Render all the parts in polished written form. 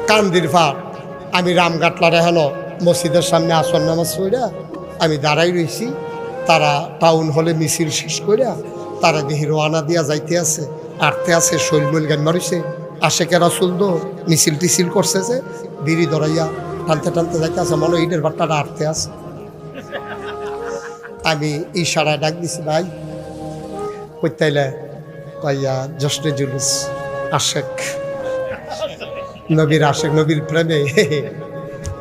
কান্দির ফাট আমি রামঘাটলার এখনো মসজিদের সামনে আসর নামাজ পড়া আমি দাঁড়াই রয়েছি। তারা টাউন হলে মিছিল শেষ করিয়া তারা দেখি রোয়ানা দিয়া যাইতে আছে, আটতে আছে, শৈলমৈল গান মারিছে। আশেকে রাসূল তো মিছিল টিছিল করছে যে বিড়ি ধরাইয়া টানতে টানতে যাইতে আছে, মনে ঈদের বাট্টারা আটতে আছে। আমি ইশারায় ডাক দিছি, ভাই কইতাইলে কইয়া জশ্নে জুলুস আশেক নবীর আশেক, নবীর প্রেমে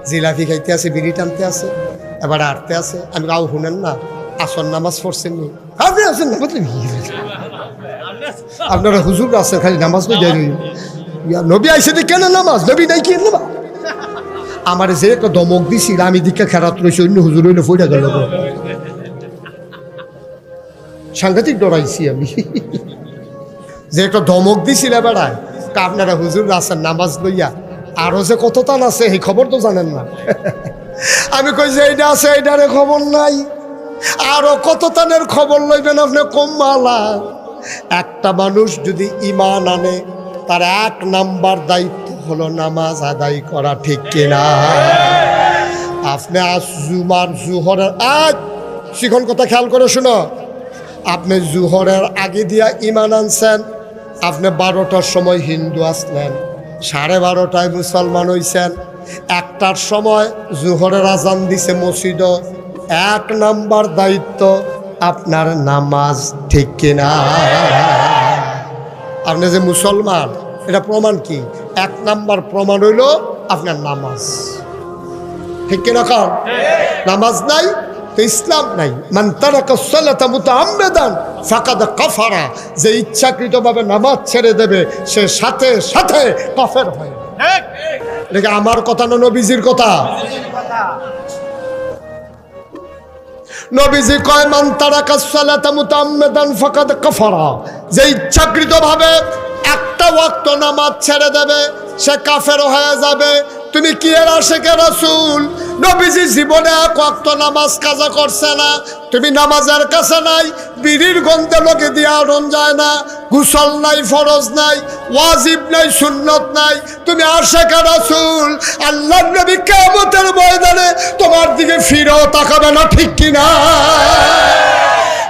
জিলাপি খাইতে আছে, বিড়ি টানতে আছে, এবার আটতে আছে। আমি গাও শুনেন না, আসর নামাজ পড়ছেন নি? আপনি আসেন না, আপনারা হুজুর আছেন, খালি নামাজ কই যাই নবী আইসে কেন নামাজ, নবী নাই কি নামাজ? আমার যে একটা দমক দিছিল, আমি দিকে খেরাত রয়েছে, অন্য হুজুর হইলে ফইরা গেল। সাংঘাতিক ডরাইছি আমি, যে একটা ধমক দিছিল বেড়ায়। আপনারা হুজুর আছেন নামাজ লইয়া, আরো যে কত টান আছে এই খবর তো জানেন না। আমি কই যে এইটা আছে, এইটারে খবর নাই, আরো কত টানের খবর লইবেন আপনি কম মালা। একটা মানুষ যদি ঈমান আনে, তার 1 নাম্বার দায়িত্ব হলো নামাজ আদায় করা, ঠিক কিনা? আপনি আজ জুহরের শিখন কথা খেয়াল করে শুনো, আপনি জুহরের আগে দিয়া ঈমান আনছেন, আপনি 12টার সময় হিন্দু আসলেন, 12:30টায় মুসলমান হইছেন, 1টার সময় জুহরের আজান দিছে মসজিদ। 1 নাম্বার দায়িত্ব আপনার নামাজ, ঠিক কিনা? আপনি যে মুসলমান, এটা প্রমাণ কি? 1 নাম্বার প্রমাণ হইল আপনার নামাজ, ঠিক কিনা? কারণ নামাজ নাই তো ইসলাম নাই। মান তারাকা সালাতা মুতাআম্মিদান ফাকাদ কাফারা, যে ইচ্ছাকৃতভাবে নামাজ ছেড়ে দেবে সে সাথে সাথে কাফের হয়। এটা আমার কথা না, নবীজির কথা। নবীজি কয় মান তারাকা সালাতা মুতাআম্মিদান ফাকাদ কাফারা, যে ইচ্ছাকৃতভাবে একটা ওয়াক্ত নামাজ ছেড়ে দেবে সে কাফের হয়ে যাবে। তুমি কি এর আশেকে রাসূল? নবীজি জীবনে 1 ওয়াক্ত নামাজ কাজা করছে না, তুমি নামাজের কাছে নাই, বিড়ির গন্ধে লোকে দিয়া আড়ন যায় না, গোসল নাই, ফরজ নাই, ওয়াজিব নাই, সুন্নত নাই, তুমি আশেকে রাসূল। আল্লাহর নবী কিয়ামতের ময়দানে তোমার দিকে ফিরেও তাকাবে না, ঠিক কিনা?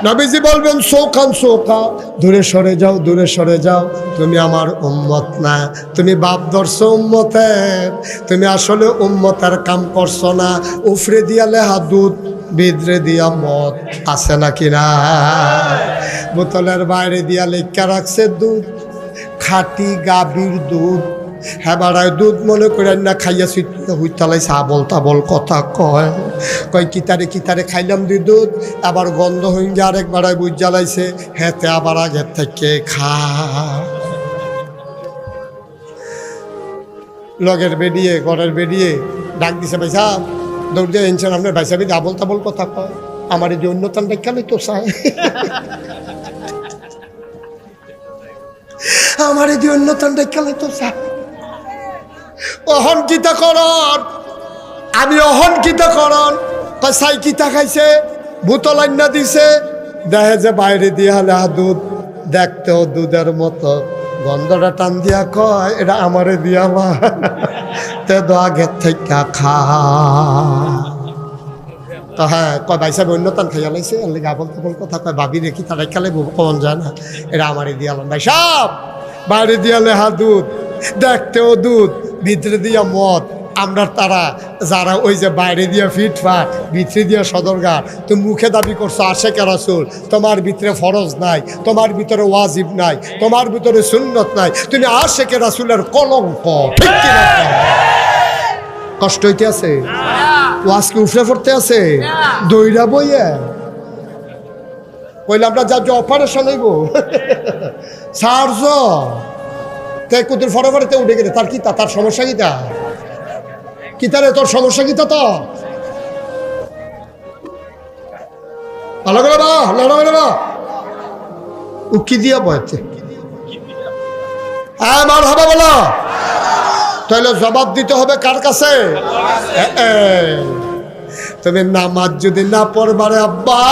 নবীজি বলবেন সৌখান সৌখা, দূরে সরে যাও, দূরে সরে যাও, তুমি আমার উম্মত না, তুমি বাপ ধরছো উম্মতের, তুমি আসলে উম্মতের কাম করছো না। উফরে দিয়া লেহা দুধ, ভিতরে দিয়া মদ, আছে নাকি না? বোতলের বাইরে দিয়া লেখা রাখছে দুধ, খাঁটি গাভীর দুধ। হ্যাঁ বাড়ায় দুধ মনে করেন না, খাইয়া হুইতালাইছে আবল তাবল কথা কয়। কয় কিতারে খাইলাম দুধ, আবার গন্ধ হইন যে আরেক বাড়ায় বুঝ জ্বালাইছে, হেতে আবার আগের থেকে খা। লগের বেরিয়ে ঘরের বেরিয়ে ডাক দিছে, ভাই সাহেব দৌড় দিয়ে এনছেন আপনার ভাই সাহেব আবল তাবল কথা কয়, আমার এই যে অন্যতম দেখালে তো চায়, আমার এই যে অন্যতম দেখালে তো চায়। অহংকিতা করন, আমি অহংকিতা করন। সাই কিতা খাইছে, বোতল আন্না দিছে, দেখে যে বাইরে দিয়ে হলে দুধ, দেখতেও দুধের মতো, গন্ধটা টান দিয়া কয় এটা আমারে দিয়া মা, তে দো আগের থেকে খা। তো হ্যাঁ কয় ভাই সাহেব অন্যতম খাইয়া লাইছে, গাবল তাবল কথা কয়, ভাবি রেখি তারা খেলে কমন যায় না, এটা আমারে দিয়ালাম। ভাই সাহেব বাইরে দিয়ালে দুধ, দেখতেও দুধ, ভিতরে দিয়া মদ। আমরা তারা যারা ওই যে বাইরে দিয়া ফিটফাট, ভিতরে দিয়া সদরঘাট, তুমি মুখে দাবি করছো আশেকে রাসূল, তোমার ভিতরে ফরজ নাই, তোমার ভিতরে ওয়াজিব নাই, তোমার ভিতরে সুন্নত নাই, তুমি আশেকে রাসূলের কলঙ্ক, ঠিক কিনা? কষ্ট হইতে আছে, ওয়াজকে উফরে পড়তে আছে, দইরা বইয়া কইলে আমরা যা যে অপারেশন হইব সার্জ তাই কুতুর ফরফরেতে উঠে গেলে তার কিতা, তার সমস্যা কিতা, কিতারে তোর সমস্যা কিতা? তো ভালো করে বা লড়া করে বা উকি দিয়া বয়তে আমার হবে বলো, তাহলে জবাব দিতে হবে কার কাছে? তুমি নামাজ যদি না পড়বারে আব্বা,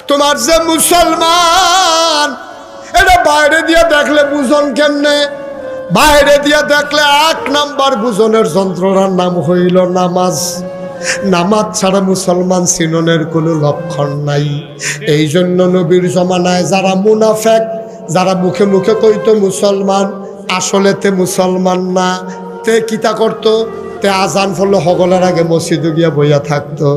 তোমার যে মুসলমান এটা বাইরে দিয়ে দেখলে বুঝন কেমনে? বাইরে দিয়া দেখলে 1 নাম্বার বুঝনের যন্ত্রণার নাম হইল নামাজ। নামাজ ছাড়া মুসলমান চিননের কোনো লক্ষণ নাই। এই জন্য নবীর জমানায় যারা মুনাফেক, যারা মুখে মুখে কইতো মুসলমান, আসলেতে মুসলমান না, তে কিতা করতো, তে আজান ফলে হগলের আগে মসজিদে গিয়া বইয়া থাকতো।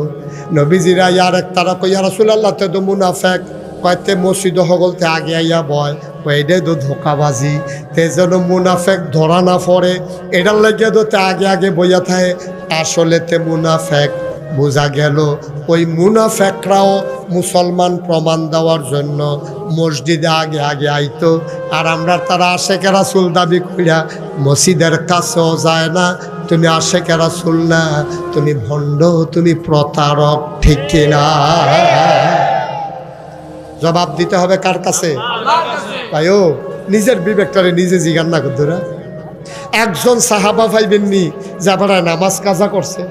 নবীজিরা ইয়ার এক তারা কই ইয়া রাসূলুল্লাহ, তে তো মুনাফেক, কয়তে মসজিদ হগলতে আগে আইয়া বয়, কইডে তো ধোকাবাজি, তে যেন মুনাফেক ধরা না পড়ে এটার লাগিয়া তো তে আগে আগে বইয়া থাকে। আসলেতে মুনাফেক বোঝা গেল। ওই মুনাফেকরাও মুসলমান প্রমাণ দেওয়ার জন্য মসজিদে আগে আগে আইতো। আর আমরা তারা আশেকে রাসূল দাবি করিয়া মসজিদের কাছেও যায় না। তুমি আশেকে রাসূল না, তুমি ভণ্ড, তুমি প্রতারক, ঠিক কিনা? জবাব দিতে হবে কার কাছে? ভাইও নিজের বিবেকটারে নিজে জিজ্ঞান না করতোরা। একজন সাহাবা পাইবেননি যে আবার নামাজ কাজা করছে,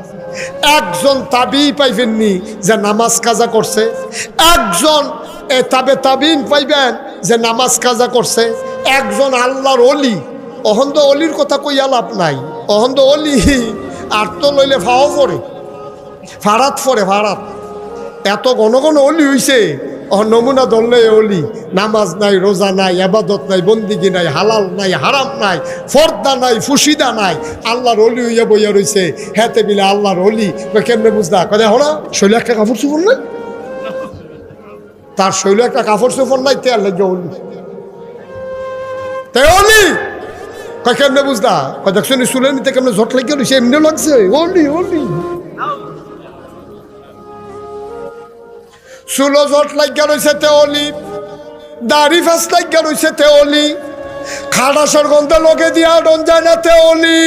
একজন তাবি পাইবেননি যে নামাজ কাজা করছে, একজন তাবিন পাইবেন যে নামাজ কাজা করছে, একজন আল্লাহর অলি। অহন্দ অলির কথা কইয়া লাভ নাই, অহন্দ অলি আর তো লইলে ফাও পড়ে, ফারাত পড়ে, ফারাত। এত ঘন ঘন অলি হইছে, নমুনা ধরলে অলি। নামাজ নাই, রোজা নাই, আবাদত নাই, বন্দিগি নাই, হালাল নাই, হারাম নাই, ফর্দা নাই, ফুসিদা নাই, আল্লাহর অলি হইয়া বইয়া রইছে। হেতে বিলে আল্লাহর অলি। কেমনে বুঝলা? কয়ে হলো শৈল একটা কাপড় চোপড় নাই, তার শৈল একটা কাপড় চোপড় নাই, তেল লেগে অলি, তে অলি। কেমনে বুঝলা? দেখছো চুলে নিতে কেমনে ঝট লেগে রয়েছে, এমনি লাগছে অলি অলি। চুলো জট লাগিয়া রয়েছে তে অলি, দাড়ি ফাঁস লাগিয়া রয়েছে তে অলি, খাটাসর গন্ধে লোকে দিয়া ডন যায় না তে অলি।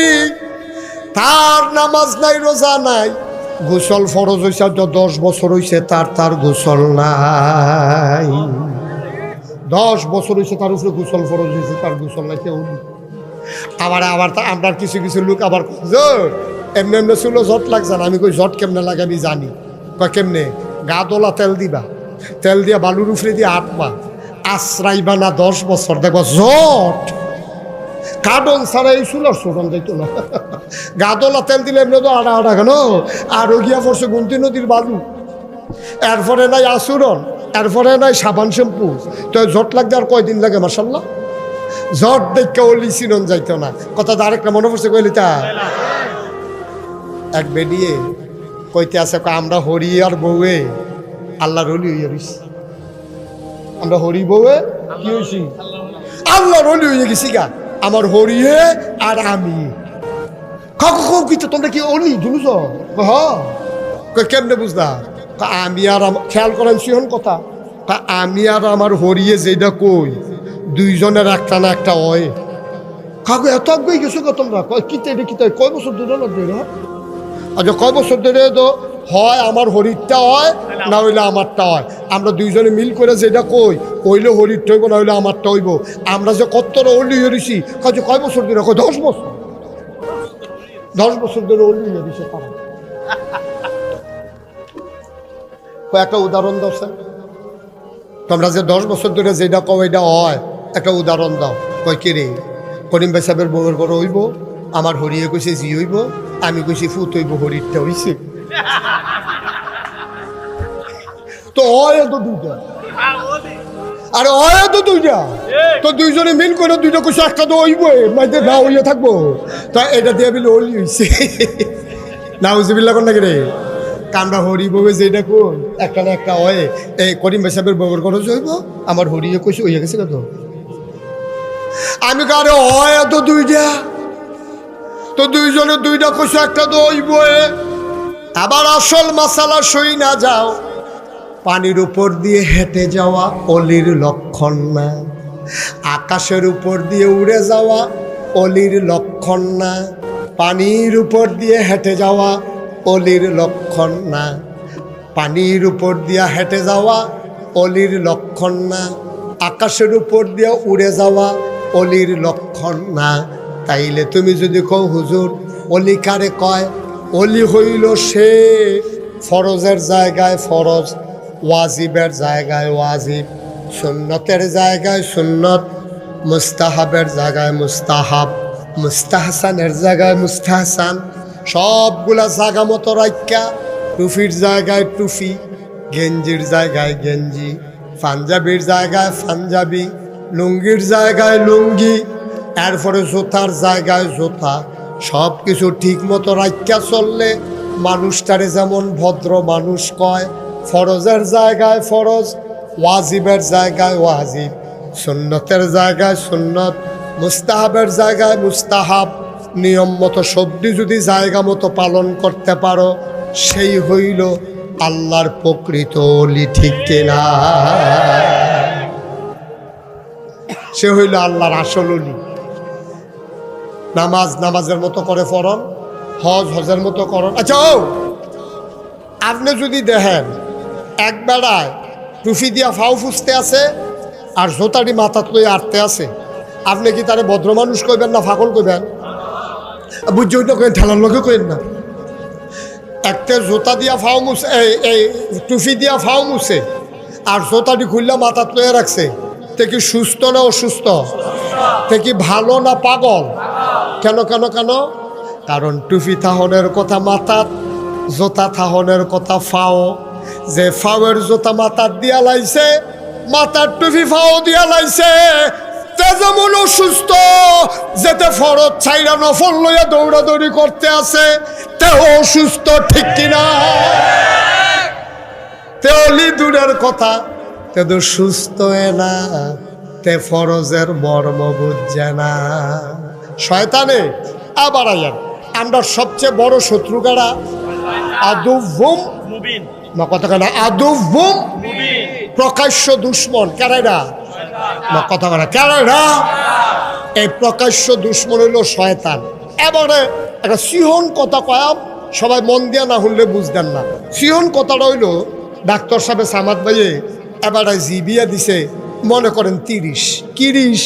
তার নামাজ নাই, রোজা নাই, গোসল ফরজ হয়েছে 10 বছর হয়েছে তার গোসল নাই। 10 বছর হয়েছে তার উপরে গোসল ফরজ হয়েছে, তার গোসল নাই, তে অলি। আবার আমরা কিছু কিছু লোক আবার এমনি এমনি চুলো জট লাগছে না। আমি কই জট কেমনে লাগে আমি জানি। কয় কেমনে? গা দোলা তেল দিবা, তেল দিয়া বালুর উফরে দিয়ে আটবা, আশ্রাইবা না 10 বছর, দেখবা জট। কাডন ছাড়া এই চুলার শোটন যাইতো না। গা দোলা তেল দিলে এমনি তো আড়া আড়া কেন। আর গিয়া পড়ছে গুমতি নদীর বালু, এরপরে নাই আসুরন, এরপরে নাই সাবান শ্যাম্পু। তো জট লাগতে আর কয়দিন লাগে? মাশাল্লাহ, জট দেখে অলি চিনন যাইতো না। কথা আরেকটা মনে পড়ছে, কইলি তা এক বেডিয়ে কইতে আছে, আমরা হরি আর বউয়ে আল্লাহর অলি হইয়া গেছি। আমরা হরি বউয়ে কি হয়েছি? আল্লাহর অলি হইয়া গেছি গা। আমার হরিয়ে আর আমি। কিন্তু তোমরা কি অলি জুলুস? কেমনে বুঝলা? আমি আর খেয়াল করেন সিহন কথা, আমি আর আমার হরিয়ে যেটা কই, দুইজনের একটা না একটা হয়। কাকু এত আগে গেছো তোমরা? কিতে এটা কিতে? কয় বছর ধরে লাগবে? আচ্ছা, কয় বছর ধরে তো হয় আমার হরিরটা হয়, না হইলে আমারটা হয়। আমরা দুইজনে মিল করে যেটা কই, হইলে হরিরটা হইব, না হইলে আমারটা হইব। আমরা যে কতটা অলি হয়েছি, কাজে কয় বছর ধরে? 10 বছর। 10 বছর ধরে অলি হয়েছে তারা। একটা উদাহরণ দাও স্যার, তোমরা যে 10 বছর ধরে যেটা কও এটা হয়, একটা উদাহরণ দাও। কয় কি রে? করিম ভাই সাহেবের বউয়ের ঘর হইব, আমার হরিয়ে কইছে জি হইব, আমি কইছি ফুত হইব, হরিরটা হইছে। তো হয় তো দুইটা, আরে হয় তো দুইটা, তো দুইজনে মিল করে দুইটা কইছে একটা তো হইব, মাইতে না হইয়া থাকবো। তা এটা দিয়ে বিলে অলি হইছে। না উজিবিল্লা কোন নাকি রে? কামরা হরি বউয়ে যেটা কোন একটা না একটা হয়। এই করিম ভাই সাহেবের বউয়ের ঘর হইব, আমার হরিয়ে কইছে হইয়া গেছে কত। আমি কারে হয় তো দুইটা, তো দুইজনে দুইটা কইছে একটা তো হইব। আবার আসল মাসালা সই না যাও, পানির উপর দিয়ে হেঁটে যাওয়া অলির লক্ষণ না, আকাশের উপর দিয়ে উড়ে যাওয়া অলির লক্ষণ না, পানির উপর দিয়ে হেঁটে যাওয়া অলির লক্ষণ না, পানির উপর দিয়ে হেঁটে যাওয়া অলির লক্ষণ না, আকাশের উপর দিয়ে উড়ে যাওয়া অলির লক্ষণ না। তাইলে তুমি যদি কও হুজুর অলি কারে কয়? অলি হইল সে ফরজের জায়গায় ফরজ, ওয়াজিবের জায়গায় ওয়াজিব, সুন্নতের জায়গায় সুন্নত, মুস্তাহাবের জায়গায় মুস্তাহাব, মুস্তাহসানের জায়গায় মুস্তাহসান, সবগুলা জায়গা মতো রাখা, টুফির জায়গায় টুফি, গেঞ্জির জায়গায় গেঞ্জি, পাঞ্জাবির জায়গায় পাঞ্জাবি, লুঙ্গির জায়গায় লুঙ্গি, এরপরে জোতার জায়গায় জোতা, সব কিছু ঠিক মতো রাখা চললে মানুষটারে যেমন ভদ্র মানুষ কয়। ফরজের জায়গায় ফরজ, ওয়াজিবের জায়গায় ওয়াজিব, সুন্নতের জায়গায় সুন্নত, মুস্তাহাবের জায়গায় মুস্তাহাব। নিয়ম মতো সবটি যদি জায়গা মতো পালন করতে পারো, সেই হইল আল্লাহর প্রকৃত অলি, ঠিক কিনা? সে হইল আল্লাহর আসল অলি। নামাজ নামাজের মতো করে পড়ন, হজ হজের মতো করন। আচ্ছা, আপনি যদি দেখেন এক বেড়ায় টুফি দিয়া ফাউ ফুসতে আছে আর জোতাটি মাথাত লই আটতে আছে, আপনি কি তারে ভদ্র মানুষ কইবেন না ফাগল কইবেন? বুঝছি ওইটা কেন ঠেলার লোকে কইেন না। একটা জোতা দিয়া ফাউ মুছে, এই টুফি দিয়া ফাউ মুছে আর জোতাটি খুললে মাথাত লয়ে রাখছে, তে কি সুস্থ না অসুস্থ? তে কি ভালো না পাগল? কেন কেন কেন? কারণ টুফি থাহনের কথা মাথাত, জোতা থাহনের কথা ফাও। যে ফাওয়ের জোতা মাথার দিয়া লাইছে, মাথার টুফি ফাও দিয়া লাইছে, তে যেমন অসুস্থ, যেতে ফরজ ছাইরা নফল লইয়া দৌড়াদৌড়ি করতে আছে, তে অসুস্থ, ঠিক কিনা? তে অলি দূরের কথা, তে তো সুস্থ না, তে ফরজের মর্ম বুঝছে না। শয়তানে আবার আয়ার আমরা সবচেয়ে বড় শত্রু কারা? আদুভুম মুবিন, না কথা কেনা? আদুভুম প্রকাশ্য দুশ্মন কারা? না কথা কেনা? কারা? এই প্রকাশ্য দুশ্মন হইল শয়তান। এবারে একটা সিহন কথা কয়াম, সবাই মন দিয়া না শুনলে বুঝতেন না। সিহন কথাটা হইল, ডাক্তার সাহেব সামাদ ভাইয়ে এবারে জিবিয়া দিছে, মনে করেন 30 30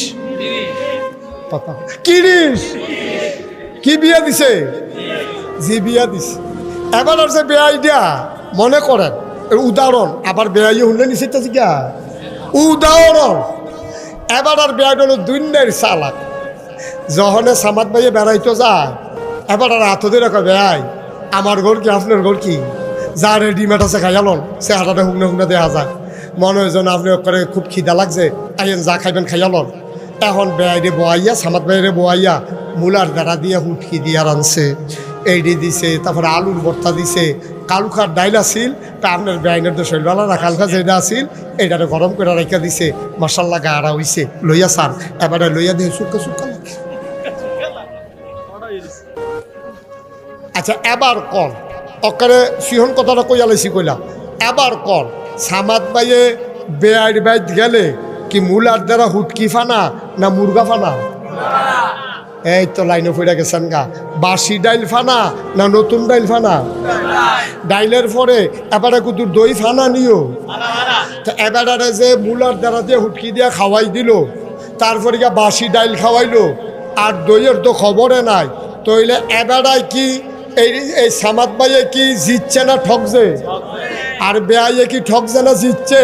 কি বিয়া দিছে? জি বিয়া দিছে। এবার আর যে বেআই দিয়া মনে করেন উদাহরণ, আবার বেআই শুনলে নিছে গা উদাহরণ। এবার আর বেআই হলো দুনিয়ার চালাক। যখনে সামাদ ভাইয়ে বেড়াইতো যায়, এবার আর হাত ধরে রাখো, বেআই আমার ঘর কি আপনার ঘর কি? যা রেডিমেড আছে খাইয়ালন, সে হাঁটাটা হুকনে হুকনে দেওয়া যায়। মনে হয় যেন আপনি করে খুব খিদা লাগছে, আইয়েন যা খাইবেন খাইয়ালন। এখন বেআইরে বোয়াইয়া, সামাদ ভাইরে বোয়াইয়া মূলার দ্বারা দিয়ে হুটকি দিয়ে রানছে, এইডি দিছে, তারপরে আলুর ভর্তা দিছে, কালুখার ডাইল আসিল, তা আপনার বেআইনের তো শৈলবালা না, কালখা যেটা আসিল এইটারে গরম করে রেখে দিছে, মশাল্লা গাড়া হইছে, লইয়া সার। এবারে লইয়া দিয়ে সুক্কা সুক্কা লাগে। আচ্ছা, এবার কন অকারে সিহন কথাটা কইয়া লাইছি কইলা, এবার কন সামাদ ভাইয়ে বেআইর বাইত গেলে কি মূলার দ্বারা হুটকি ফানা না মুরগা ফানা? এই তো লাইনে ফিরে গেছেন গা। বাসি ডাইল ফানা না নতুন ডাইল ফানা? ডাইলের পরে এবারে কুতুর দই ফানা নিও। তো এবারে যে মূলার দ্বারা দিয়ে হুটকি দিয়ে খাওয়াই দিল, তারপরে গিয়ে বাসি ডাইল খাওয়াইলো, আর দইয়ের তো খবরে নাই। তইলে এবারায় কি এই সামাদ ভাইয়ে কি জিতছে না ঠকছে? আর বেআইয়ে কি ঠকছে না জিতছে?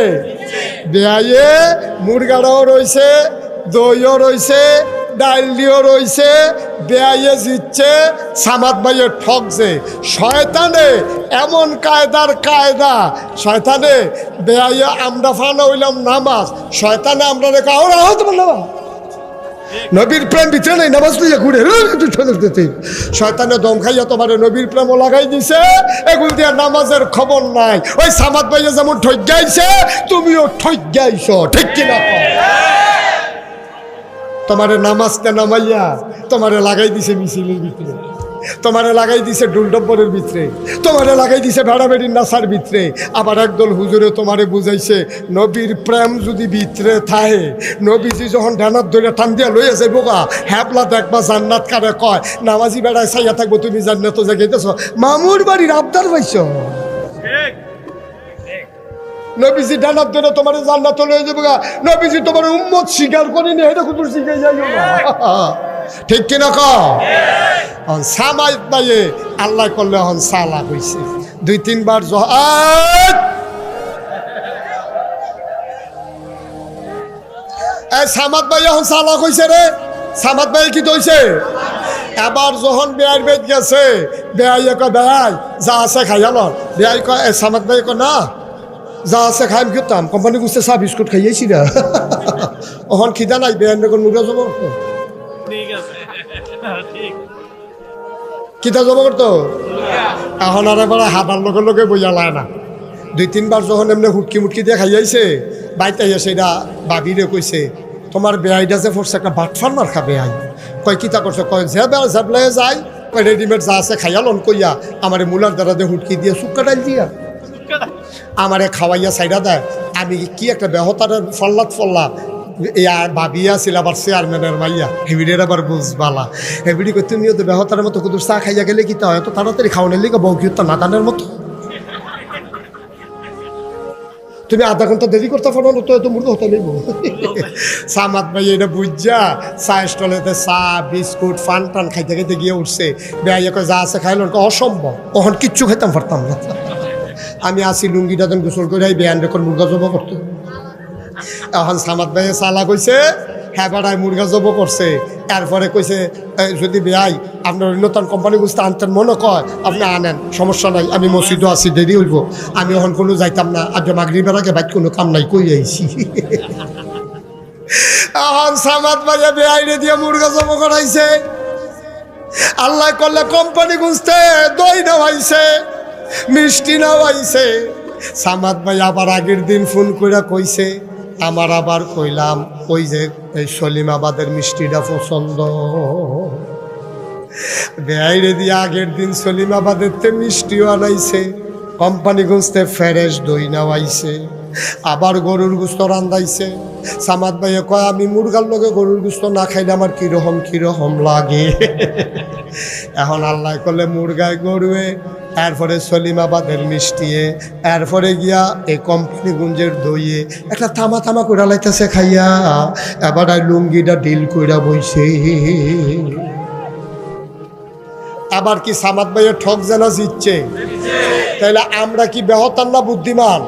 বেআইয়ে মুরগাটাও রয়েছে, দইও রয়েছে, ডাইল দিয়েও রয়েছে, বেআইয়ে জিতছে, সামাদ ভাইয়ে ঠকছে। শয়তানে এমন কায়দার কায়দা, শয়তানে বেআইয়ে আমরা ফানা হইলাম নামাজ, শয়তানে আমরা রেখা ওরা হয়তো নামাজ, নবীর প্রেম ভিতরে নেই, নামাজ লইয়া ঘুরে শয়তানে দম খাইয়া তোমার নবীর প্রেমও লাগাই দিছে, এগুলো দিয়া নামাজের খবর নাই। ওই সামাদ ভাইয়া যেমন ঠক গাইছে, তুমিও ঠক গাইছ, ঠিক কিনা? তোমারে নামাজটা নামাইয়া তোমারে লাগাই দিছে মিছিলের ভিতরে, তোমারে লাগাই দিছে ডুলডব্বরের ভিতরে, তোমারে লাগাই দিছে ভেড়াভেড়ির নাসার ভিতরে। আবার একদল হুজুরে তোমারে বুঝাইছে নবীর প্রেম যদি ভিতরে থাকে, নবীজি যখন ধ্যানাত ধরে টান দিয়া লইয়া যাইব গা, হ্যাপলা দেখবা জান্নাত কারে কয়, নামাজি বেড়ায় চাইয়া থাকবো, তুমি জান্নাত জাগাইতেছ, মামুর বাড়ির আবদার পাইছ। নবীজি ডানাত ধরে তোমার জান্নাত লয়ে যাবো গা, নবীজি তোমার উম্মত স্বীকার করেনি, এটা কুতুর শিখে যাইও না, ঠিক কিনা? হন সামাই পাইয়ে আল্লাহ করলে হন সালা হইছে 2-3 বার। সামাদ ভাই এখন সালা কইছে রে, সামাদ ভাই কি তৈছে? এবার যখন বেয়ার বেদ গেছে বেয়াই কয় বেয়াই যা আছে খাইয়া লন বেয়াই কয় সামাদ ভাই কয় না যা আছে খাইম খেতাম কোম্পানি গুছতে চা বিস্কুট খাইয়েছি না ওখান খিদা নাই বেয়ার নগর মুরগা জমা করতো কিতা জমা করতো এখন আর এবার হাবার লগে লগে বইয়া লায় না 2-3 বার যখন এমনি হুটকি মুটকি দিয়ে খাইয়াইছে বাইতে আইয়া সেটা বাবিরে কইছে তোমার বেআইটা যে ফোরছে একটা বাটফার মার খা বেআই কয় কিতা করছে কয় যে ঝাবলাই যায় কয় রেডিমেড যা আছে খাইয়া লন কইয়া আমার মুলার দ্বারা দিয়ে হুটকি দিয়ে শুক্কা ডাল দিয়া আমারে খাওয়াইয়া সাইডা দেয় আমি কি একটা বেহতার ফল্লা ভাবিয়া ছিল আবার চেয়ারম্যানের মাইয়া হেবিডের আবার বুঝবালা হেবিডি কই তুমিও তো বেহতারের মতো কুদুর চা খাইয়া গেলে কি তা এত তাড়াতাড়ি খাওয়ানোর লিগে বউ কি তো নাদানের মতো তুমি আধা ঘন্টা দেরি করতে পারো না তো এত মূর্খ হতে নেব সামাদ ভাই এটা বুঝা চা স্টলেতে চা বিস্কুট ফান টান খাইতে খাইতে গিয়ে উঠছে বেআইয়া কয় যা আছে খাইল অসম্ভব তখন কিচ্ছু খাইতাম পারতাম না আমি আসি লুঙ্গিটা তখন গোসল করে বেয়ান রেকর মুরগা জবা করতো এখন সামাদ ভাইয়ে চালা কইছে হ্যাঁ বেড়ায় মুরগা জব করছে তারপরে কইছে যদি বেআই আপনার নতুন কোম্পানি বুঝতে আনতেন মনে কয় আপনি আনেন সমস্যা নাই আমি মসজিদও আছি দেরি হইব আমি এখন কোনো যাইতাম না আজকে মাগরিবের আগে বাইক কোনো কাম নাই কই আইছি এখন সামাদ ভাইয়া বেআইরে দিয়ে মুরগা জব করাইছে আল্লাহ করলে কোম্পানি বুঝতে দই নেওয়াইছে মিষ্টি নেওয়াইছে সামাদ ভাই আবার আগের দিন ফোন করে কইছে আমার আবার কইলাম ওই যে এই সলিমাবাদের মিষ্টিটা পছন্দ বেআইরে দিয়ে আগের দিন সলিমাবাদের তে মিষ্টিও আনাইছে কোম্পানিগঞ্জতে ফ্রেশ দই নেওয়াইছে আবার গরুর গোস্ত রান্ধাইছে সামাদ ভাইয়ে কয় আমি মুরগার লগে গরুর গোস্ত না খাইলে আমার কিরকম লাগে এখন আল্লাহ করলে মুরগায় গরুয়ে এরপরে সলিমাবাদের মিষ্টিয়ে এরপরে গিয়া এই কোম্পানিগঞ্জের দইয়ে একটা থামা করে লাইতেছে খাইয়া এবার লুঙ্গিটা ডিল কইরা বইছে আবার কি সামাদ ভাইয়ের ঠক জানা জিতছে তাহলে আমরা কি বেহতার না বুদ্ধিমান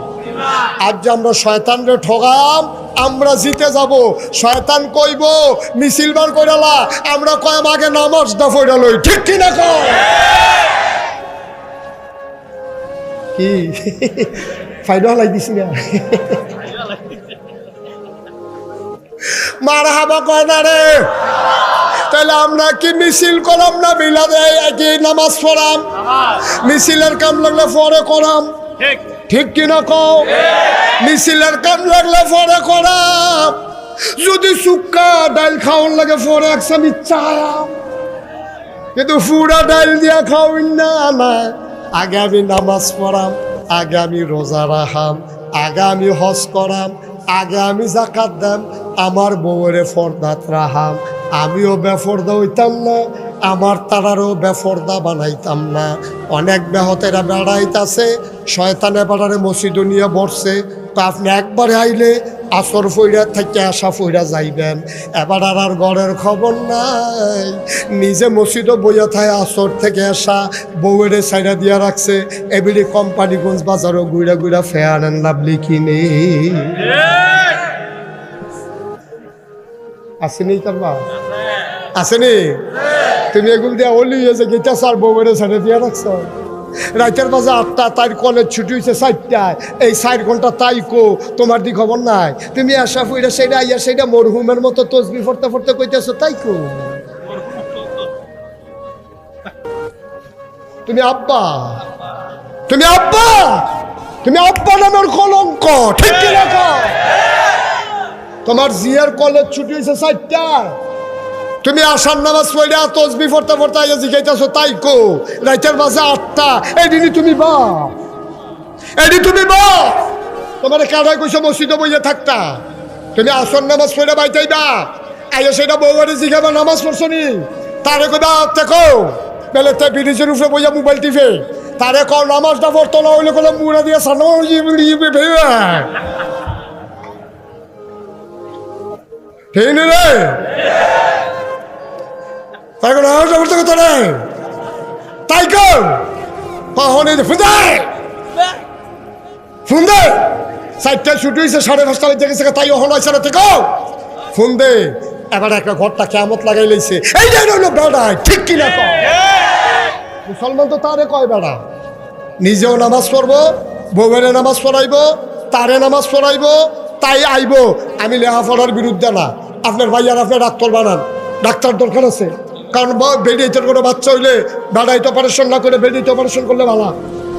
আজ যে আমরা শয়তানরে ঠগাম আমরা জিতে যাব শয়তান কইব মিছিল বার কইরালা আমরা কয়াম আগে নামাজটা পড়া লই ঠিক কি না কয় কি ফাইদা লাই দিছি না মারহাবা কয় না রে তাহলে আমরা কি মিছিল করলাম না মিলাদে একই নামাজ পড়াম মিছিলের কাম লাগলে পরে করাম ঠিক কিনা কও মিছিলের কাম লাগলে পরে করাম যদি শুক্কা ডাল খাওয়ার লাগে পরে একসামি চায়াম কিন্তু পুরা ডাল দিয়া খাওয়াই না না আগে আমি নামাজ পড়াম আগে আমি রোজা রাখাম আগে আমি হজ করাম আগে আমি যাকাত দাম আমার বউরে ফর্দাত রাখাম আমিও বেফর্দা হইতাম না আমার তারারও বেফর্দা বানাইতাম না অনেক বেহতেরা বেড়াইতাছে শয়তানে বেড়ারে মসজিদ নিয়ে বসছে তো আপনি একবারে আইলে আসর ফইরা থেকে আসা ফইরা যাইবেন এবার আর ঘরের খবর নাই নিজে মসজিদও বইয়া থাকে আসর থেকে আসা বউয়ের সাইডা দিয়া রাখছে এবিডি কোম্পানিগঞ্জ বাজারও গুইরা ফেয়ার অ্যান্ড লাভলি কিনে আসেনি তারবা আসেনি তুমি এগুলো দিয়া ওলি হয়েছে গেটা স্যার বউয়ের সাইডে দিয়া রাখছ রাতের বাজে 8টা তার কলেজ ছুটি হয়েছে 4টায় এই 4 ঘন্টা তাই কো তোমার দি খবর নাই তুমি আশা ফুইরা সেটা আইয়া সেটা মরহুমের মতো তসবি ফরতে কইতেছো তাই কো তুমি আব্বা নামের কলঙ্ক ঠিক কি রাখো তোমার জিয়ার কলেজ ছুটি হয়েছে 4টায় তুমি আসার নামাজ পড়া তসবি ফরতে আইয়া জিগাইতেছো তাই কো রাতের বাজে 8টা এদিনই তুমি বা তোমার কারাই কইছো মসজিদে বইয়া থাকতা তুমি আসর নামাজ পড়া বাইতাইবা আইয়া সেটা বউয়ারে জিগাবা নামাজ পড়ছো নি তারে কইবা দেখো বেলে তে ব্রিজের উপরে বইয়া মোবাইল টিপে তারে কও নামাজটা পড়তো না হইলে কোনো মুড়া দিয়া সানো ঠিক রে তাই কোনো আওয়াজ করতে কথা নেই তাই কর কখন ফোন দে 4টায় ছুটি হয়েছে 5:30 বাজে গেছে তাই ওখানে আছে না থেকে ফোন দে এবার একটা ঘরটা কেমত লাগাই লইছে, এইটা হলো বেড়ায়, ঠিক কিনা কও? মুসলমান তো তারে কয় বেড়া। নিজেও নামাজ পড়বো, বউয়ের নামাজ পড়াইবো, তারে নামাজ পড়াইবো, তাই আইবো। আমি লেখাপড়ার বিরুদ্ধে না। আপনার ভাইয়ার আপনার ডাক্তার বানান, ডাক্তার দরকার আছে। কারণ বেডিতে কোনো বাচ্চা হইলে বেড়াইতে অপারেশন না করে বেডিতে অপারেশন করলে ভালো।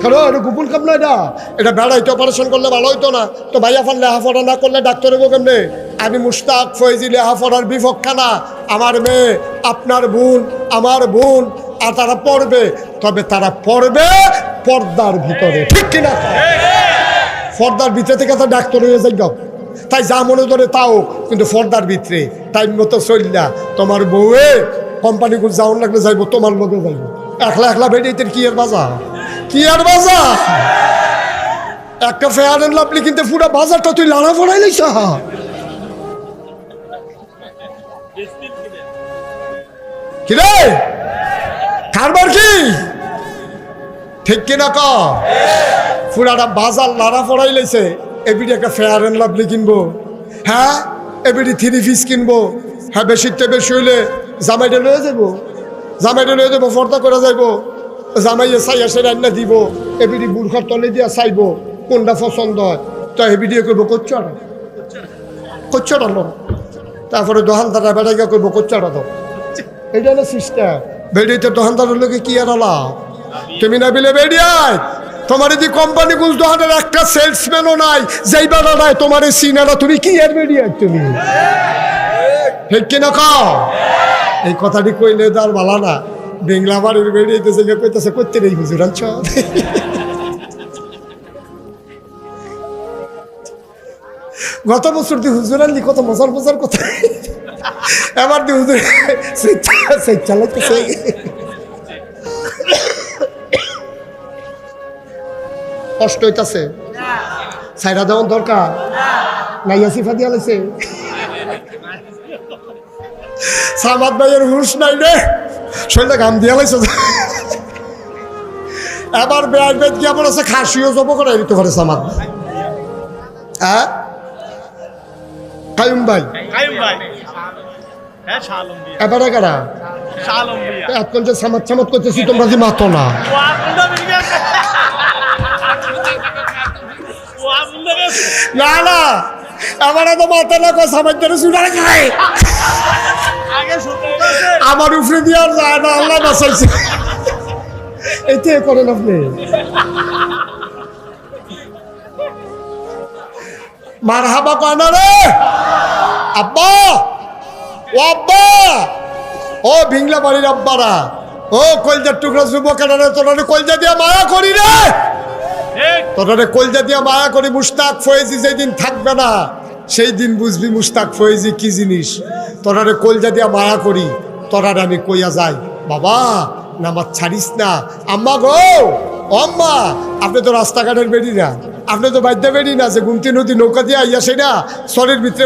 কারণ এটা গোপন কাম না, এটা বেড়াইতে অপারেশন করলে ভালো হইতো না। তো ভাইয়া ফান লেখাপড়া না করলে ডাক্তার হবো কেমনে? আমি মুশতাক ফয়েজি লেখাপড়ার বিপক্ষে না। আমার মেয়ে, আপনার বোন, আমার বোন, আর তারা পড়বে, তবে তারা পড়বে পর্দার ভিতরে, ঠিক কিনা? পর্দার ভিতরে থেকে তো ডাক্তার হয়ে যাই গাও, তাই যা মনে ধরে তাও, কিন্তু পর্দার ভিতরে টাইম মতো চললা। তোমার বউয়ে কোম্পানি গুলো যাওয়ার লাগলে যাইবো, তোমার লোকে যাইবো। একলা একলা বেরিয়ে কি আর বাজা, কি আর বাজা? একটা ফেয়ার এন্ড লাভলি কিন্তু পুরো বাজারটা তুই লাড়া ফোড়াই লইছ। কি রে কারবার কি, ঠিক কিনা ক? পুরাটা বাজার লাড়া ফোড়াই লইছে। এবিডি একটা ফেয়ার এন্ড লাভলি কিনবো, হ্যাঁ এবিডি 3 পিস কিনবো, হ্যাঁ বেশিতে বেশি হইলে জামাইটা লয়ে যাবো, জামাইটা লয়ে যাবো, ফর্দা করে যাইবো, জামাইয়ে চাইয়া সে রান্না দিব, এবিডি বুড়খার তলে দিয়া চাইবো কোনটা পছন্দ হয়। তো এবিডি করবো কোচ্চাটা, কোচ্চাটা লো, তারপরে দোকানদাররা বেড়াইয়া করবো কোচ্চাটা দাও। এইটা হলো সিস্টেম। বেডিতে দোকানদারের লোকে কি আর লাভ? তুমি না বিলে বেডিয়ায় তোমার যদি কোম্পানি গুজ দোকানের একটা সেলসম্যানও নাই, যেই বেড়া নাই তোমার সিনারা, তুমি কি আর বেডিয়ায়? তুমি ঠিক কিনা কও? এই কথাটি কইলে তার ভালো না। বেংলা বাড়ির বেরিয়েছে কইতেছে করতে নেই হুজুর আনছ। গত বছর তুই হুজুর আনলি কত মজার মজার কথা, এবার তুই হুজুর চালাইতেছে। কষ্ট হইতাছে, সাইরা দেওয়ার দরকার নাই, আসিফা দিয়া লাইছে। সামাদ ভাইয়ের হুশ নাই রে, শরীরটা ঘাম দিয়া লাইছে। এবার বেড় বেদ গিয়ে আমার আছে খাসিও জব করে দিতে পারে সামাদ। হ্যাঁ কায়ুম ভাই, এবারে কারা এখন যে সামাদ সামাদ করতেছি তোমরা যে মাতো না। না না আমার তো মাথা না কয় সামাদ ধরে চুড়ারে খায়, আমার উপরে দিয়ে আর যায় না, আল্লাহ বাঁচাইছে। এইটাই করেন আপনি। মার হাবা কয় না রে আব্বা, ও আব্বা, ও ভিংলা বাড়ির আব্বারা, ও কলজার টুকরা যুবকেরা, তোরা কলজা দিয়া মায়া করি রে, তোরা কলজা দিয়া মায়া করি। মুশতাক ফয়েজি যেদিন থাকবে না সেই দিন বুঝবি মুশতাক ফয়েজি কি জিনিস। তোরা কলজা দিয়া মায়া করি, তোরা আমি কইয়া যাই বাবা নামাজ ছাড়িস না। আম্মা গো, ও আম্মা, আপনি তো রাস্তাঘাটের বেরি না, আপনি তো বাদ্যা বেরি না যে গুমতি নদী নৌকা দিয়ে আইয়া সেটা শরীর ভিতরে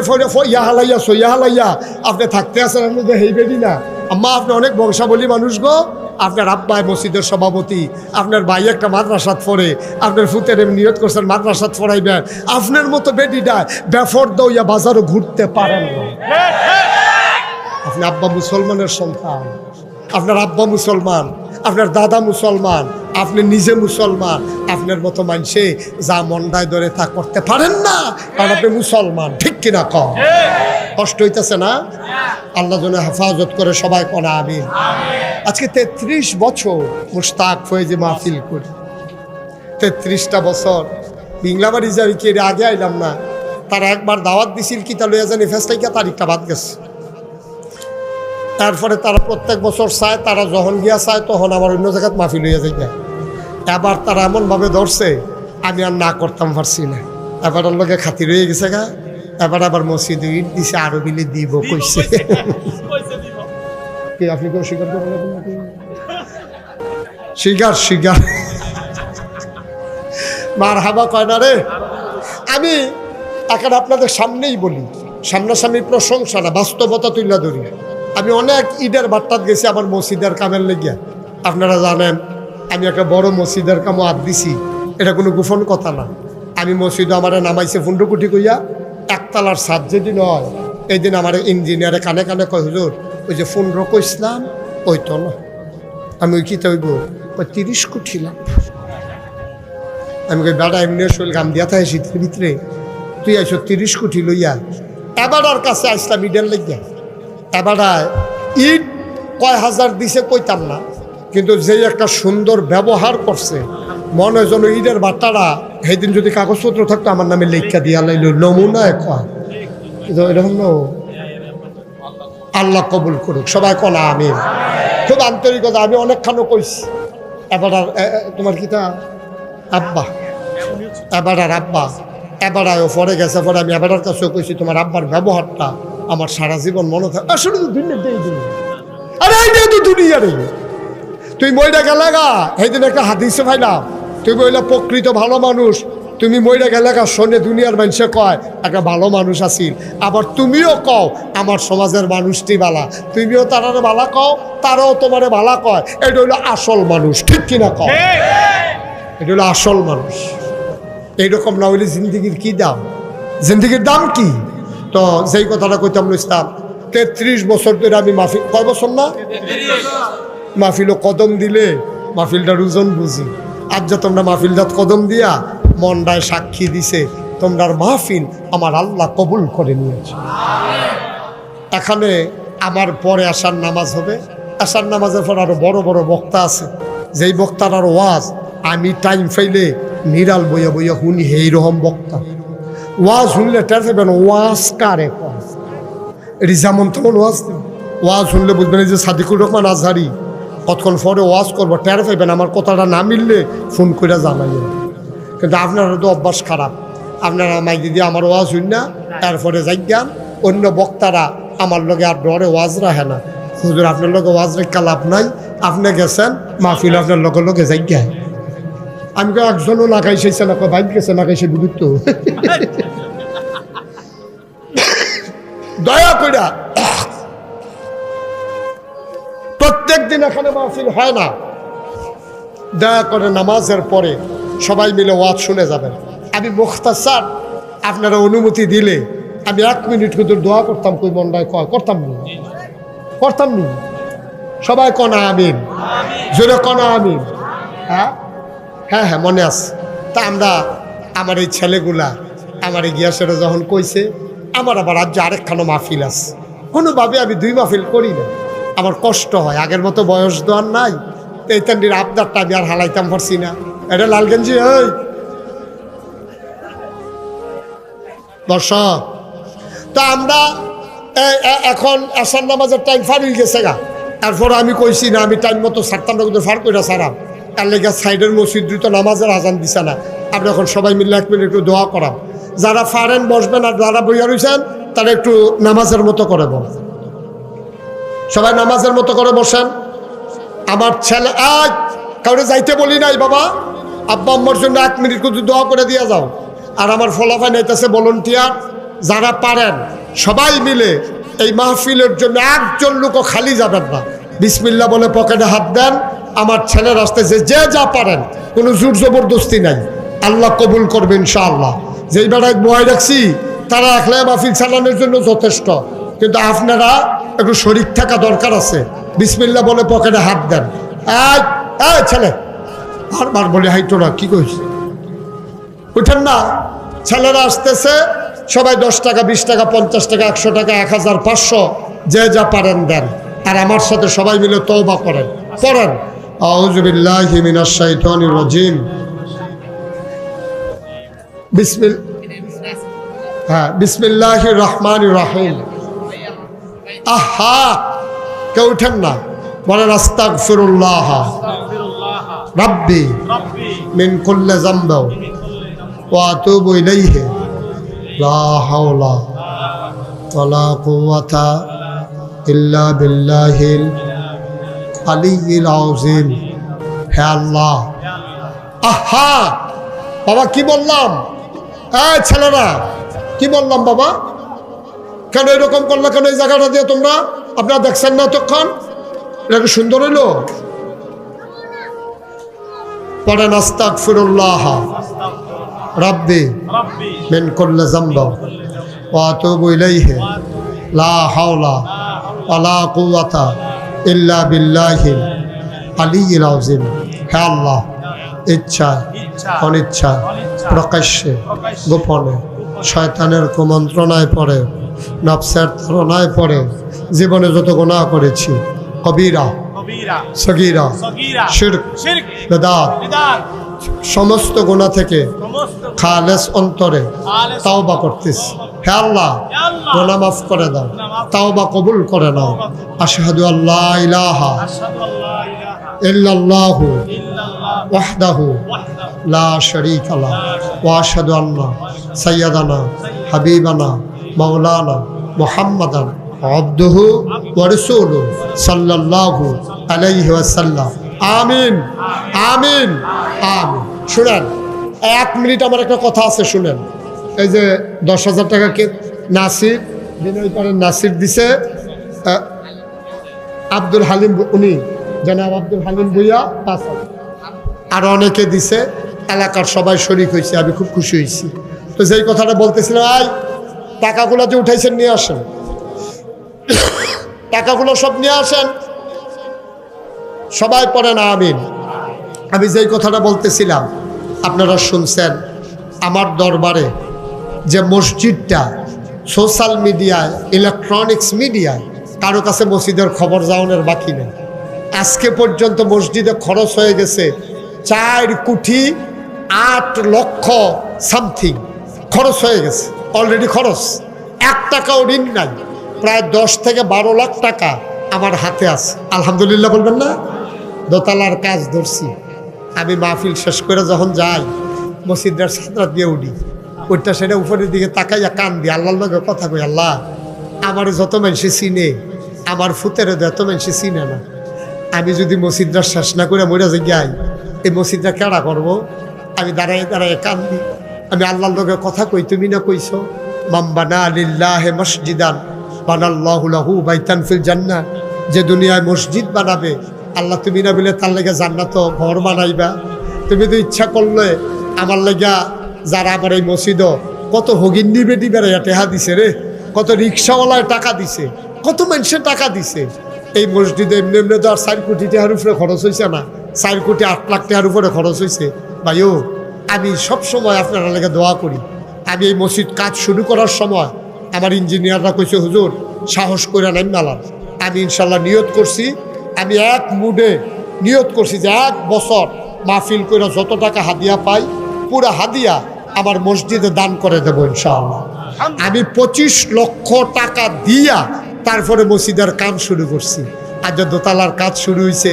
ইয়া হালাইয়া সইয়া হালাইয়া আপনি থাকতে আসেন, আপনি তো হেই বেরি না। আম্মা আপনি অনেক বংশাবলী মানুষ গো, আপনার আব্বাই মসজিদের সভাপতি, আপনার ভাই একটা মাদ্রাসাত পড়ে, আপনার ফুতের নিয়ত করছেন মাদ্রাসাত পড়াইবেন, আপনার মতো বেডিটা বেফর দইয়া বাজারও ঘুরতে পারেন না। আপনি আব্বা মুসলমানের সন্তান, আপনার আব্বা মুসলমান, আপনার দাদা মুসলমান, আপনি নিজে মুসলমান, আপনার মতো মানুষে যা মন্ডায় ধরে তা করতে পারেন না, কারণ আপনি মুসলমান, ঠিক কিনা কম? কষ্ট হইতেছে না? আল্লাহ যেন হেফাজত করে, সবাই কোনা আমিন। আজকে 33 বছর মুশতাক ফয়েজি মাহফিল করি, 33টা বছর। বিংলাবাড়ি যাই কি আগে আইলাম না, তারা একবার দাওয়াত দিছিল কি তা লইয়া জানি ফেস্টাইকা তারিখটা বাদ গেছে। তারপরে তারা প্রত্যেক বছর চায়, তারা যখন গিয়া চায় তখন আমার অন্য জায়গায় মাহফিল হইয়া যায়। এবার তারা এমনভাবে ধরছে আমি আর না করতাম পারছি না, এবার ওর লোকে খাতির হয়ে গেছে গা। এবার আবার মসজিদে ইট দিছে, আরো বিলে দিব কইছে। কি আপনি কেউ স্বীকার করবেন? স্বীকার স্বীকার মার হাবা কয় না রে। আমি এখন আপনাদের সামনেই বলি, সামনাসামনি প্রশংসা না, বাস্তবতা তুলে ধরি। আমি অনেক ঈদের বাট্টাত গেছি আমার মসজিদের কামের লেগিয়া। আপনারা জানেন আমি একটা বড় মসজিদের কামও হাত দিছি, এটা কোনো গোপন কথা না। আমি মসজিদে আমার নামাইছে 15 কোটি কইয়া, একতলার ছাদ যেদিন হয় এই দিন আমার ইঞ্জিনিয়ারে কানে কানে কয় হুজুর ওই যে 15 কইছিলাম ওই তো না। আমি ওই কিতা হইব 30 কোটি লাভ। আমি কই বেটা এমনি শৈল গাম দিয়া থাকে শীতের ভিতরে, তুই আইস 30 কোটি লইয়া। এবারার কাছে আসলাম ইডের লাগিয়া। এবারায় ইট কয় হাজার দিছে কইতাম না, কিন্তু যেই একটা সুন্দর ব্যবহার করছে মনে হয় যেন ইটের বাট্টারা সেদিন যদি কাগজপত্র থাকতো আমার নামে লেখা দিয়া লাইল নমুনা কয়। এরকম না, আল্লাহ কবুল করুক, সবাই কনা আমি খুব আন্তরিকতা। আমি অনেকখানো কইছি। এবার তোমার কিতা আব্বা, এবার আর আব্বা এবারায়ও পরে গেছে, পরে আমি এবারের কাছেও কইছি তোমার আব্বার ব্যবহারটা আমার সারা জীবন মনে থাকে। আসলে তো দুনিয়া দিয়ে দিন, আরে এই তো দুনিয়া রে, তুই মইরা গেলে গা সেইদিন একটা হাদিসে পাইলাম, তুই বললে প্রকৃত ভালো মানুষ, তুমি মইরা গেলে গা শোনে দুনিয়ার মানুষে কয় একটা ভালো মানুষ আছিস, আবার তুমিও কও আমার সমাজের মানুষটি বালা, তুমিও তারারে বালা কও, তারাও তোমারে বালা কয়। এটা হইলো আসল মানুষ, ঠিক কিনা কও? এটা হলো আসল মানুষ। এইরকম না হইলে জিন্দিগির কি দাম? জিন্দিগির দাম কি? তো যেই কথাটা কইতাম ইসলাম 33 বছর ধরে আমি মাহফিল, কয় বছর না মাহফিলও কদম দিলে মাহফিলটার ওজন বুঝি। আজ যা তোমরা মাহফিলটাত কদম দিয়া মনটায় সাক্ষী দিছে তোমরার মাহফিল আমার আল্লাহ কবুল করে নিয়েছে। এখানে আমার পরে আসার নামাজ হবে, আসার নামাজের পর আরো বড় বড় বক্তা আছে, যেই বক্তার আর ওয়াজ আমি টাইম পাইলে নিরাল বইয়া বইয়া শুনি, এইরকম বক্তা ওয়াজ শুনলে টের পাবেন ওয়াজ কারে কয়। এটি যেমন তেমন ওয়াজ শুনলে বুঝবেন এই যে সাদিকুর রহমান আজহারি কতক্ষণ পরে ওয়াজ করবো টের পাইবেন, আমার কথাটা না মিললে ফোন করে জানাইবেন। কিন্তু আপনারা তো অভ্যাস খারাপ, আপনারা আমায় দিদি আমার ওয়াজ শুন না, তারপরে যাইগান অন্য বক্তারা আমার লগে আর ডরে ওয়াজ রাখে না। হুজুর আপনার লগে ওয়াজ রেখা লাভ নাই, আপনি গেছেন মাহফিল আপনার লগে লগে যাইগায়। আমি তো একজনও লাগাইছে না, বাইক গেছে লাগাইছে বিলুপ্ত। দয়া করে প্রত্যেক দিন এখানে মাহফিল হয় না, দয়া করে নামাজের পরে সবাই মিলে ওয়াজ শুনে যাবেন। আমি মুখতাসার আপনারা অনুমতি দিলে আমি 1 মিনিট কিন্তু দোয়া করতাম, কই মন্ডায় কয় করতাম নি, করতাম নি। সবাই কনা আমিন, জোরে কনা আমিন। হ্যাঁ হ্যাঁ হ্যাঁ মনে আছে। তা আমরা আমার এই ছেলেগুলা আমার এই গিয়াসেরা যখন কইছে, আমার আবার আজ আরেকখানো মাহফিল আছে, কোনোভাবে আমি 2 মাহফিল করি না, আমার কষ্ট হয়। আগের মতো বয়স দেওয়ার নাই, এই তান্ডির আবদারটা আমি আর হালাইতাম পারছি না। এটা লালগঞ্জি ওই বর্ষ। তা আমরা এখন আসার নামাজের টাইম ফার হয়ে গেছে গা, তারপর আমি কইছি না আমি টাইম মতো সারতাম না, কিন্তু ফার করে সারাম। তার লেগে সাইডের মসজিদ তো নামাজের আজান দিছে না। আপনি এখন সবাই মিলে 1 মিনিট একটু দোয়া করাম, যারা ফারেন বসবেন, আর যারা বইয়া রয়েছেন তারা একটু নামাজের মতো করে বস, সবাই নামাজের মতো করে বসেন। আমার ছেলে আজ কাউরে যাইতে বলি নাই বাবা, আব্বা আম্মার জন্য 1 মিনিট কিন্তু দোয়া করে দিয়া যাও। আর আমার ফলাফল নিতেছে ভলান্টিয়ার, যারা পারেন সবাই মিলে এই মাহফিলের জন্য একজন লোকও খালি যাবেন না, বিসমিল্লাহ বলে পকেটে হাত দেন। আমার ছেলের আসতে যে যা পারেন, কোনো জোর জবরদস্তি নাই, আল্লাহ কবুল করবে ইনশাআল্লাহ। যেই বেড়ায় বয় রাখছি তারা একলা মাহফিল চালানোর জন্য যথেষ্ট, কিন্তু আপনারা একটু শরীক থাকা দরকার আছে। বিসমিল্লাহ বলে পকেটে হাত দেন। ছেলে বারবার বলে হাইটো না, কি কইছে উঠেন না। ছেলেরা আসতেছে, সবাই 10 টাকা 20 টাকা 50 টাকা 100 টাকা 1000 500 যে যা পারেন দেন। আর আমার সাথে সবাই মিলে তওবা করেন, পড়েন আউযু বিল্লাহি মিনাশ শাইতানির রাজিম। বিসমিল্লাহির রহমানির রহিম। আহা কেউ উঠেন না, বলেন আস্তাগফিরুল্লাহ রাব্বি মিন কুল্লি যামবি ওয়া আতুবু ইলাইহি লা হাওলা ওয়ালা কুওয়াতা ইল্লা বিল্লাহিল আলিয়্যিল আযীম। হে আল্লাহ, আহা বাবা কি বললাম? ছেলেরা কি বললাম বাবা? কেন এরকম করলো কেন? এই জায়গাটা দিয়ে তোমরা আপনারা দেখছেন না তখন? এটা কি সুন্দর হইল? পড়েন আস্তাগফিরুল্লাহ রাব্বি মিন কুল্লি যামবি ওয়া আতুবু ইলাইহি লা হাওলা ওয়ালা কুওয়াতা ইল্লা বিল্লাহিল আলিয়্যিল আযীম। হে আল্লাহ, ইচ্ছায় অনিচ্ছায় প্রকাশ্যে গোপনে শয়তানের কুমন্ত্রণায় পড়ে, নফসের তাড়নায় পড়ে জীবনে যত গুনাহ করেছি, কবিরা সগীরা শিরক বিদআত সমস্ত গুনাহ থেকে খালেস অন্তরে তাওবা করতেছি। হে আল্লাহ, গুনাহ মাফ করে দাও, তাওবা কবুল করে নাও। আশহাদু আল্লা ইলাহা ইল্লাল্লাহু ওয়াহদাহু লা শারীকা লাহু ওয়া আশহাদু আন্না সাইয়্যিদানা হাবিবানা মাওলানা মুহাম্মাদান আবদুহু ওয়া রাসূলুহু সাল্লাল্লাহু আলাইহি ওয়াসাল্লাম। আমিন আমিন আমিন। শুনেন, 1 মিনিট আমার একটা কথা আছে, শুনেন। এই যে 10,000 টাকাকে নাসির বিনয় পারেন নাসির দিছে আব্দুল হালিম, উনি জনাব আব্দুল হালিম ভুইয়া 5,000, আর অনেকে দিছে, এলাকার সবাই শরিক হয়েছে, আমি খুব খুশি হয়েছি। তো যেই কথাটা বলতেছিলাম, টাকাগুলো যে উঠাইছেন নিয়ে আসেন, টাকাগুলো সব নিয়ে আসেন, সবাই পড়েন আমিন। আমি যেই কথাটা বলতেছিলাম আপনারা শুনছেন, আমার দরবারে যে মসজিদটা সোশ্যাল মিডিয়ায়, ইলেকট্রনিক্স মিডিয়ায় কারো কাছে মসজিদের খবর যাওয়ানোর বাকি নেই। আজকে পর্যন্ত মসজিদে খরচ হয়ে গেছে 4,08,00,000 সামথিং খরচ হয়ে গেছে, অলরেডি খরচ। 1 টাকাও ঋণ নাই, প্রায় 10 থেকে 12 লাখ টাকা আমার হাতে আছে। আলহামদুলিল্লাহ বলবেন না? দোতলার কাজ ধরছি। আমি মাহফিল শেষ করে যখন যাই, মসজিদের ছাত্রা দিয়ে উঠি, ওইটা সেটা উপরের দিকে তাকাইয়া কান দিয়ে আল্লাহর লগে কথা কই, আল্লাহ আমার যত মানুষে চিনে, আমার ফুতের যত মানুষে চিনে না, আমি যদি মসজিদটা শেষ না করে মরে যাই, এই মসজিদটা কেডা করবো? আমি দাঁড়ায় দাঁড়ায় কান্দি, আমি আল্লাহর লগে কথা কই, তুমি না কইছ মাম্বানা লিল্লাহি মসজিদান বানাল্লাহু লাহু বাইতান ফিল জান্নাহ, যে দুনিয়ায় মসজিদ বানাবে আল্লাহ তুমি না বলে তার লেগে জান্নাত ঘর বানাইবা। তুমি তো ইচ্ছা করলে আমার লেগা যারা আমার এই মসজিদ কত হগিন্নি বেটি বেড়াইয়া টেহা দিছে রে, কত রিক্সাওয়ালায় টাকা দিছে, কত মানুষের টাকা দিছে। এই মসজিদে এমনি এমনি তো আর 4 কোটি টাকার উপরে খরচ হয়েছে না, 4 কোটি 8 লাখ টাকার উপরে খরচ হয়েছে। ভাইও, আমি সবসময় আপনারা লেগে দোয়া করি। আমি এই মসজিদ কাজ শুরু করার সময় আমার ইঞ্জিনিয়াররা কইছে, হুজুর সাহস করে নেন নালান। আমি ইনশাল্লাহ নিয়ত করছি, আমি এক মুডে নিয়ত করছি যে 1 বছর মাহফিল করে যত টাকা হাদিয়া পাই, পুরা হাদিয়া আমার মসজিদে দান করে দেবো ইনশাআল্লাহ। আমি 25 লক্ষ টাকা দিয়া তারপরে মসজিদের কাজ শুরু করছি। আজ দোতলার কাজ শুরু হয়েছে,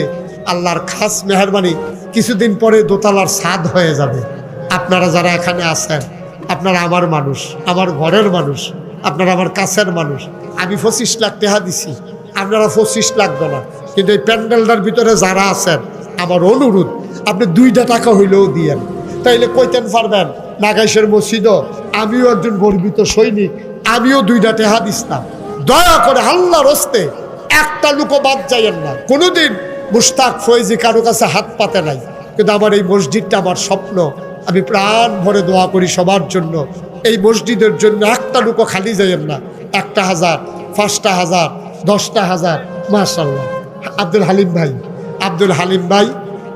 আল্লাহর খাস মেহরবানি, কিছুদিন পরে দোতলার ছাদ হয়ে যাবে। আপনারা যারা এখানে আছেন, আপনারা আমার মানুষ, আমার ঘরের মানুষ, আপনারা আমার কাছের মানুষ। আমি 25 লাখ টাকা দিছি, আপনারা 25 লাখ না, কিন্তু এই প্যান্ডেলটার ভিতরে যারা আছেন, আমার অনুরোধ আপনি 2টা টাকা হইলেও দিয়েন। তাইলে কইতেন পারবেন নাগাইশের মসজিদও আমিও একজন গর্বিত সৈনিক, আমিও 2টা টাকা দিতাম। দয়া করে আল্লাহর হস্তে একটা লোকও বাদ যাইয়েন না। কোনোদিন মুশতাক ফয়েজি কারো কাছে হাত পাতে নাই, কিন্তু আমার এই মসজিদটা আমার স্বপ্ন। আমি প্রাণ ভরে দোয়া করি সবার জন্য, এই মসজিদের জন্য একটা লোকও খালি যাইয়েন না। 1টা হাজার, 5টা হাজার, 10টা হাজার, মাশাআল্লাহ। আব্দুল হালিম ভাই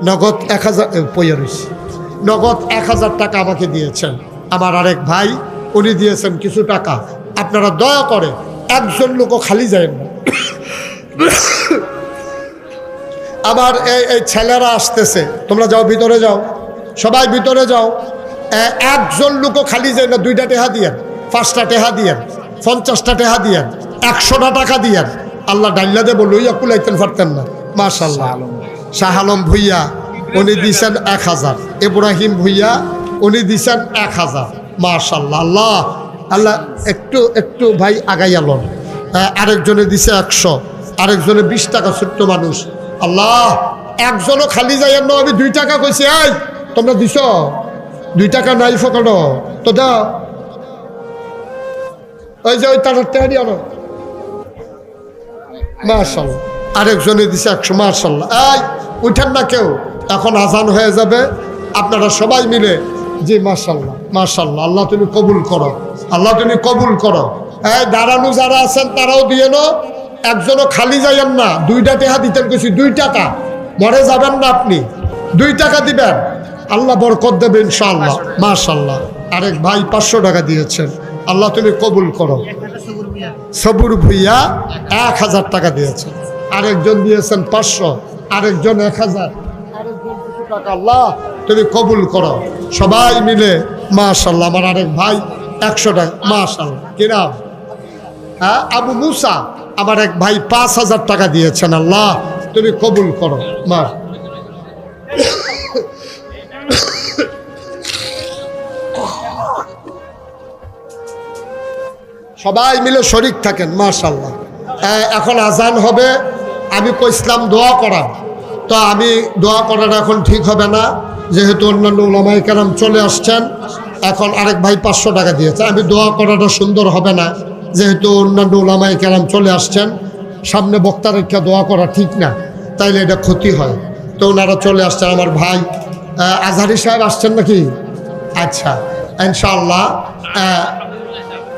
নগদ 1000 নগদ 1000 টাকা আমাকে দিয়েছেন। আমার আরেক ভাই উনি দিয়েছেন কিছু টাকা। আপনারা দয়া করে একজন লোকও খালি যাবেন না। আমার এই ছেলেরা আসতেছে, তোমরা যাও ভিতরে যাও, সবাই ভিতরে যাও। একজন লোকও খালি যায় না। 2টা টাকা দিয়েন, 5টা টাকা দিয়েন, 50টা টাকা দিয়েন, 100টা টাকা দিয়েন। আল্লাহ ডাইল্লা দেব লইয়া কুলাইতেন পারতেন না। মাশাআল্লাহ। শাহ আলম ভুইয়া উনি দিয়েছেন 1000, ইব্রাহিম ভুইয়া উনি দিয়েছেন 1000। মাশাআল্লাহ। আল্লাহ আল্লাহ একটু ভাই আগাই আলন। আরেকজনে দিছে 100, আরেকজনে 20 টাকা, ছোট্ট মানুষ। আল্লাহ, একজনও খালি যাইয়েন না। আমি 2 টাকা কইছি, এই তোমরা দিছ 2 টাকা নাই ফকানো তো দাও। ওই যে ওই টাকার টেহারি আনো। মাশাআল্লাহ। আরেকজনে দিছে 100। মাশাআল্লাহ। এই উঠেন না কেউ, এখন আজান হয়ে যাবে। আপনারা সবাই মিলে জি মাশাআল্লাহ মাশাআল্লাহ। আল্লাহ তুমি কবুল করো, আল্লাহ তুমি কবুল করো। এই দাঁড়ানো যারা আছেন তারাও দিয়ে নো, একজনও খালি যাইয়েন না। 2টা টাকা দিতেন কিছু, 2 টাকা মরে যাবেন না আপনি, 2 টাকা দিবেন, আল্লাহ বরকত দেবে ইনশাআল্লাহ। মাশাআল্লাহ। আরেক ভাই 500 টাকা দিয়েছেন, আল্লাহ তুমি কবুল করো। সবুর ভুইয়া 1000 টাকা দিয়েছেন, আরেকজন দিয়েছেন 500, আরেকজন 1000, আরেকজন কিছু টাকা, আল্লাহ তুমি কবুল করো সবাই মিলে। মাশাআল্লাহ। আমার আরেক ভাই 100 টাকা, মাশাআল্লাহ। কি নাম? হ্যাঁ, আবু মুসা। আমার এক ভাই 5000 টাকা দিয়েছেন, আল্লাহ তুমি কবুল করো। মা সবাই মিলে শরীক থাকেন। মাশাআল্লাহ। এখন আজান হবে, আমি কইসলাম দোয়া করা, তো আমি দোয়া করাটা এখন ঠিক হবে না, যেহেতু অন্যান্য উলামায়ে কেরাম চলে আসছেন। এখন আরেক ভাই 500 টাকা দিয়েছে, আমি দোয়া করাটা সুন্দর হবে না, যেহেতু অন্যান্য উলামায়ে কেরাম চলে আসছেন। সামনে বক্তা রেখা দোয়া করা ঠিক না, তাইলে এটা ক্ষতি হয়। তো ওনারা চলে আসছেন। আমার ভাই আজহারি সাহেব আসছেন নাকি? আচ্ছা, ইনশাআল্লাহ।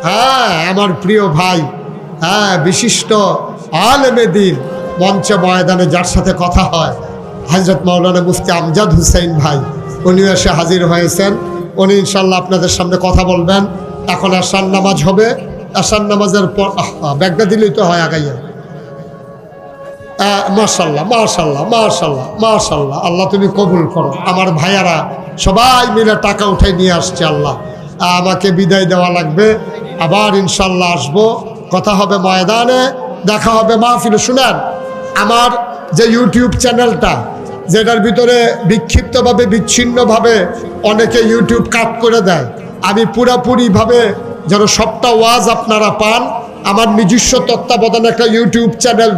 হ্যাঁ, আমার প্রিয় ভাই, হ্যাঁ, বিশিষ্ট আলেমে দ্বীন, মঞ্চে ময়দানে যার সাথে কথা হয়, হযরত মাওলানা মুফতি আমজাদ হুসাইন ভাই, উনি এসে হাজির হয়েছেন। উনি ইনশাআল্লাহ আপনাদের সামনে কথা বলবেন। এখন আশার নামাজ হবে, আশার নামাজের পর ব্যাগটা দিলেই তো হয় আগাইয়া। মাশাআল্লাহ, মাশাআল্লাহ, মাশাআল্লাহ, মাশাআল্লাহ। আল্লাহ তুমি কবুল করো। আমার ভাইয়ারা সবাই মিলে টাকা উঠাই নিয়ে আসছে। আল্লাহ, আমাকে বিদায় দেওয়া লাগবে, আবার ইনশাআল্লাহ আসবো, কথা হবে ময়দানে, দেখা হবে মাহফিলে। শুনেন, আমার যে ইউটিউব চ্যানেলটা, যেটার ভিতরে বিক্ষিপ্তভাবে বিচ্ছিন্নভাবে অনেকে ইউটিউব কাট করে দেয়, আমি পুরাপুরিভাবে যেন সবটা ওয়াজ আপনারা পান, আমার নিজস্ব তত্ত্বাবধানে একটা ইউটিউব চ্যানেল